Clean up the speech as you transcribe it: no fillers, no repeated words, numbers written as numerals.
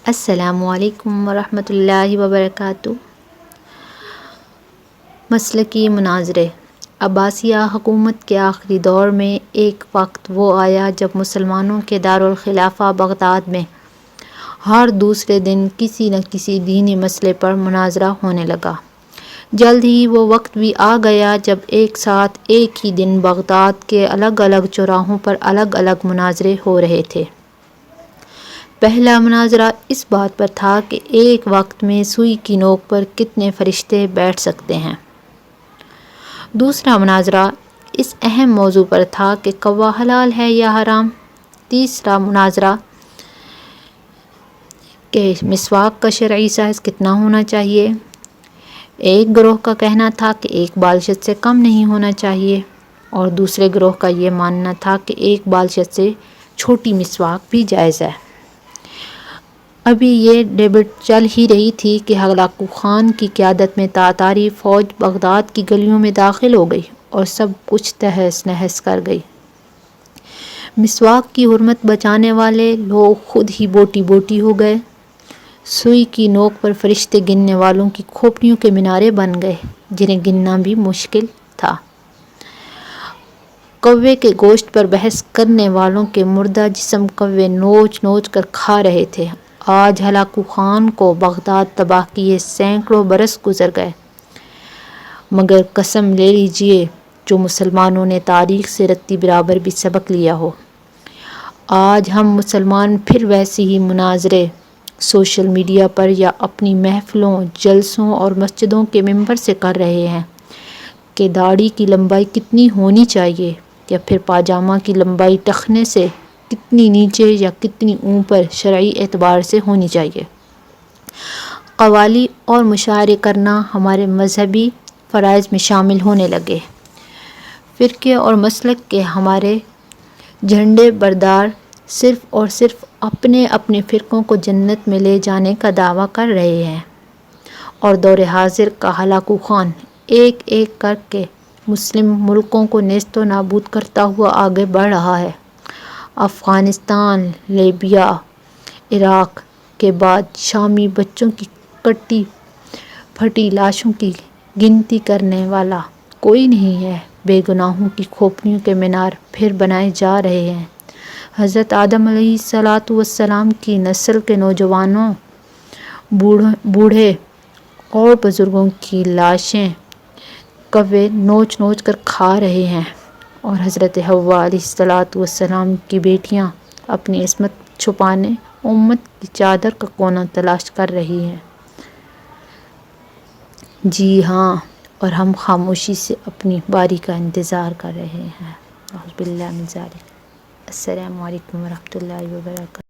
السلام علیکم ورحمۃ اللہ وبرکاتہ۔ مسلکی مناظرے۔ عباسیہ حکومت کے آخری دور میں ایک وقت وہ آیا جب مسلمانوں کے دارالخلافہ بغداد میں ہر دوسرے دن کسی نہ کسی دینی مسئلے پر مناظرہ ہونے لگا۔ جلد ہی وہ وقت بھی آ گیا جب ایک ساتھ ایک ہی دن بغداد کے الگ الگ چوراہوں پر الگ الگ مناظرے ہو رہے تھے۔ پہلا مناظرہ اس بات پر تھا کہ ایک وقت میں سوئی کی نوک پر کتنے فرشتے بیٹھ سکتے ہیں۔ دوسرا مناظرہ اس اہم موضوع پر تھا کہ کوا حلال ہے یا حرام۔ تیسرا مناظرہ کہ مسواک کا شرعی سائز کتنا ہونا چاہیے۔ ایک گروہ کا کہنا تھا کہ ایک بالشت سے کم نہیں ہونا چاہیے اور دوسرے گروہ کا یہ ماننا تھا کہ ایک بالشت سے چھوٹی مسواک بھی جائز ہے۔ ابھی یہ ڈیبیٹ چل ہی رہی تھی کہ ہلاکو خان کی قیادت میں تاتاری فوج بغداد کی گلیوں میں داخل ہو گئی اور سب کچھ تہس نہس کر گئی۔ مسواک کی حرمت بچانے والے لوگ خود ہی بوٹی بوٹی ہو گئے۔ سوئی کی نوک پر فرشتے گننے والوں کی کھوپڑیوں کے مینارے بن گئے جنہیں گننا بھی مشکل تھا۔ کوے کے گوشت پر بحث کرنے والوں کے مردہ جسم کوے نوچ نوچ کر کھا رہے تھے۔ آج ہلاکو خان کو بغداد تباہ کیے سینکڑوں برس گزر گئے، مگر قسم لے لیجیے جو مسلمانوں نے تاریخ سے رتی برابر بھی سبق لیا ہو۔ آج ہم مسلمان پھر ویسے ہی مناظرے سوشل میڈیا پر یا اپنی محفلوں، جلسوں اور مسجدوں کے ممبر سے کر رہے ہیں کہ داڑھی کی لمبائی کتنی ہونی چاہیے، یا پھر پاجامہ کی لمبائی ٹخنے سے کتنی نیچے یا کتنی اوپر شرعی اعتبار سے ہونی چاہیے۔ قوالی اور مشاعرے کرنا ہمارے مذہبی فرائض میں شامل ہونے لگے۔ فرقے اور مسلک کے ہمارے جھنڈے بردار صرف اور صرف اپنے اپنے فرقوں کو جنت میں لے جانے کا دعویٰ کر رہے ہیں، اور دور حاضر کا ہلاکو خان ایک ایک کر کے مسلم ملکوں کو نیست و نابود کرتا ہوا آگے بڑھ رہا ہے۔ افغانستان، لیبیا، عراق کے بعد شامی بچوں کی کٹی پھٹی لاشوں کی گنتی کرنے والا کوئی نہیں ہے۔ بے گناہوں کی کھوپڑیوں کے مینار پھر بنائے جا رہے ہیں۔ حضرت آدم علیہ السلام کی نسل کے نوجوانوں، بوڑھے اور بزرگوں کی لاشیں کوے نوچ نوچ کر کھا رہے ہیں، اور حضرت حوا علیہ السلام کی بیٹیاں اپنی عصمت چھپانے امت کی چادر کا کونا تلاش کر رہی ہیں۔ جی ہاں، اور ہم خاموشی سے اپنی باری کا انتظار کر رہے ہیں۔ اعوذ باللہ من ذالک۔ السلام علیکم ورحمۃ اللہ وبرکاتہ۔